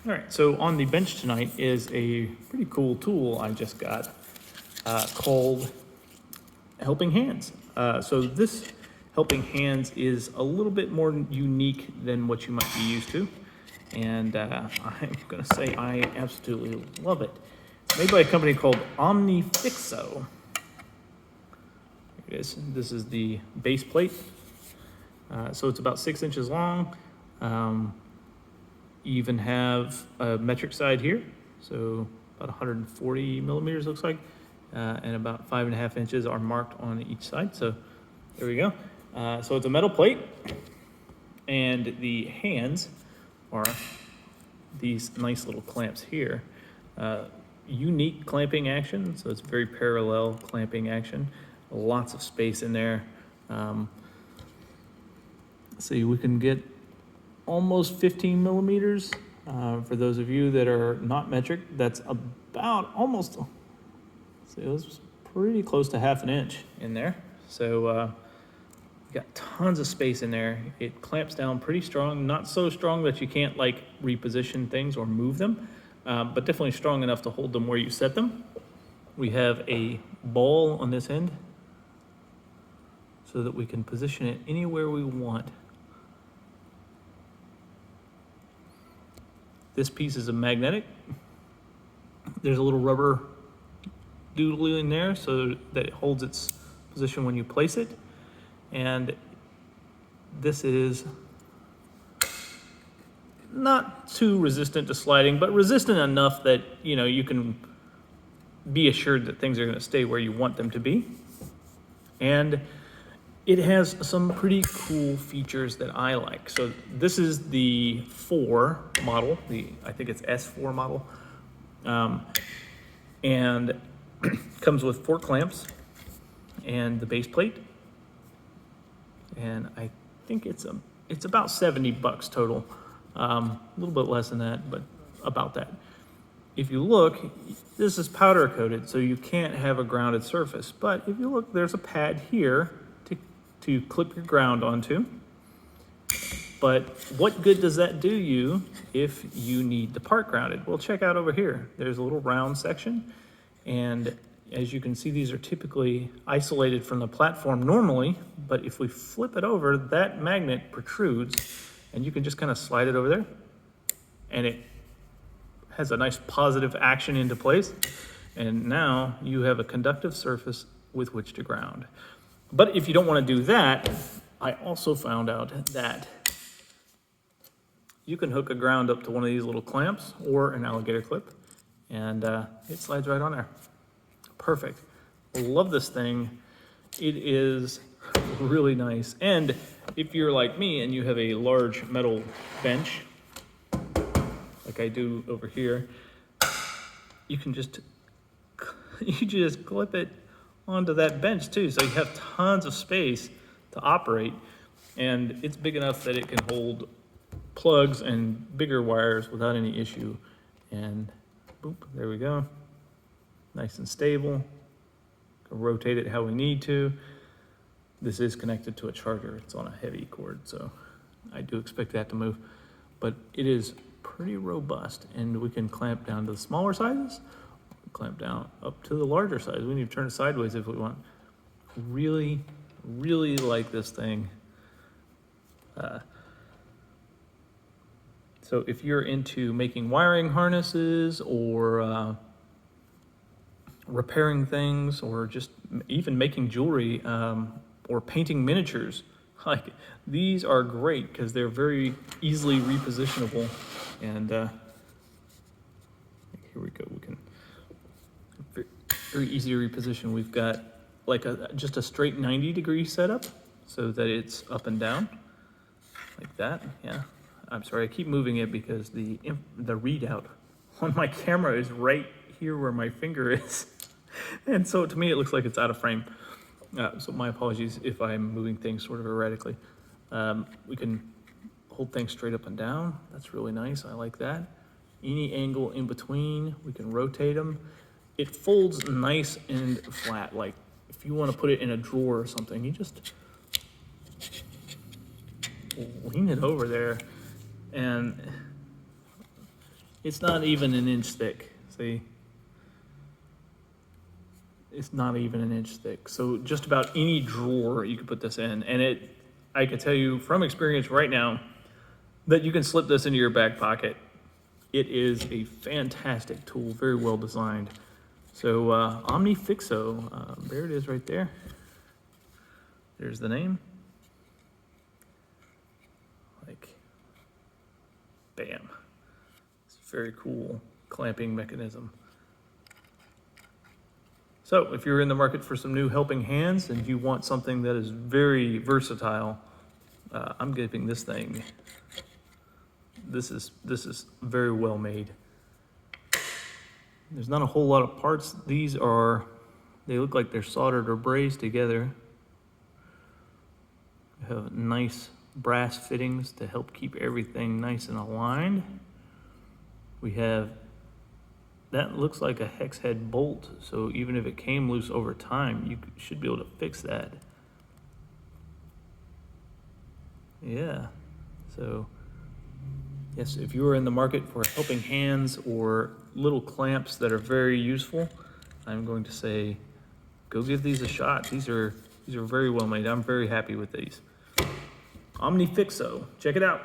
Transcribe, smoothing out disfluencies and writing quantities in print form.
All right, so on the bench tonight is a pretty cool tool I just got called Helping Hands. So this Helping Hands is a little bit more unique than what you might be used to. And I'm gonna say I absolutely love it. It's made by a company called Omnifixo. Here it is. This is the base plate. So it's about 6 inches long. You even have a metric side here, so about 140 millimeters looks like, and about 5.5 inches are marked on each side. So there we go. So it's a metal plate, and the hands are these nice little clamps here. Unique clamping action, so it's very parallel clamping action. Lots of space in there. See, we can get almost 15 millimeters. For those of you that are not metric, that's about almost, so it was pretty close to 1/2 inch in there. So you got tons of space in there. It clamps down pretty strong, not so strong that you can't like reposition things or move them, but definitely strong enough to hold them where you set them. We have a ball on this end so that we can position it anywhere we want. This piece is a magnetic. There's a little rubber doodle in there so that it holds its position when you place it. And this is not too resistant to sliding, but resistant enough that, you know, you can be assured that things are going to stay where you want them to be. And it has some pretty cool features that I like. So this is the 4 model, I think it's S4 model, and comes with 4 clamps and the base plate. And I think it's about $70 total, a little bit less than that, but about that. If you look, this is powder coated, so you can't have a grounded surface. But if you look, there's a pad here to clip your ground onto. But what good does that do you if you need the part grounded? Well, check out over here. There's a little round section, and as you can see, these are typically isolated from the platform normally, but if we flip it over, that magnet protrudes, and you can just kind of slide it over there, and it has a nice positive action into place, and now you have a conductive surface with which to ground. But if you don't want to do that, I also found out that you can hook a ground up to one of these little clamps or an alligator clip, and it slides right on there. Perfect. Love this thing. It is really nice. And if you're like me and you have a large metal bench, like I do over here, you can just clip it onto that bench too. So you have tons of space to operate, and it's big enough that it can hold plugs and bigger wires without any issue. And boop, there we go. Nice and stable. Can rotate it how we need to. This is connected to a charger. It's on a heavy cord, so I do expect that to move. But it is pretty robust, and we can clamp down to the smaller sizes, clamp down up to the larger size. We need to turn it sideways if we want. Really, really like this thing. So if you're into making wiring harnesses or repairing things, or just even making jewelry or painting miniatures, like these are great because they're very easily repositionable. And here we go. We can very easy to reposition. We've got like just a straight 90-degree setup so that it's up and down like that. Yeah, I'm sorry, I keep moving it because the readout on my camera is right here where my finger is. And so to me, it looks like it's out of frame. So my apologies if I'm moving things sort of erratically. We can hold things straight up and down. That's really nice. I like that. Any angle in between, we can rotate them. It folds nice and flat. Like if you want to put it in a drawer or something, you just lean it over there, and It's not even an inch thick, see? It's not even an inch thick. So just about any drawer you could put this in. And I can tell you from experience right now that you can slip this into your back pocket. It is a fantastic tool, very well designed. So Omnifixo, there it is right there. There's the name. Like, bam. It's a very cool clamping mechanism. So if you're in the market for some new helping hands and you want something that is very versatile, I'm giving this thing. This is very well made. There's not a whole lot of parts. They look like they're soldered or brazed together. You have nice brass fittings to help keep everything nice and aligned. We have, that looks like a hex head bolt, so even if it came loose over time, you should be able to fix that. Yeah, so yes, if you are in the market for helping hands or little clamps that are very useful, I'm going to say, go give these a shot. These are very well made. I'm very happy with these. Omnifixo, check it out.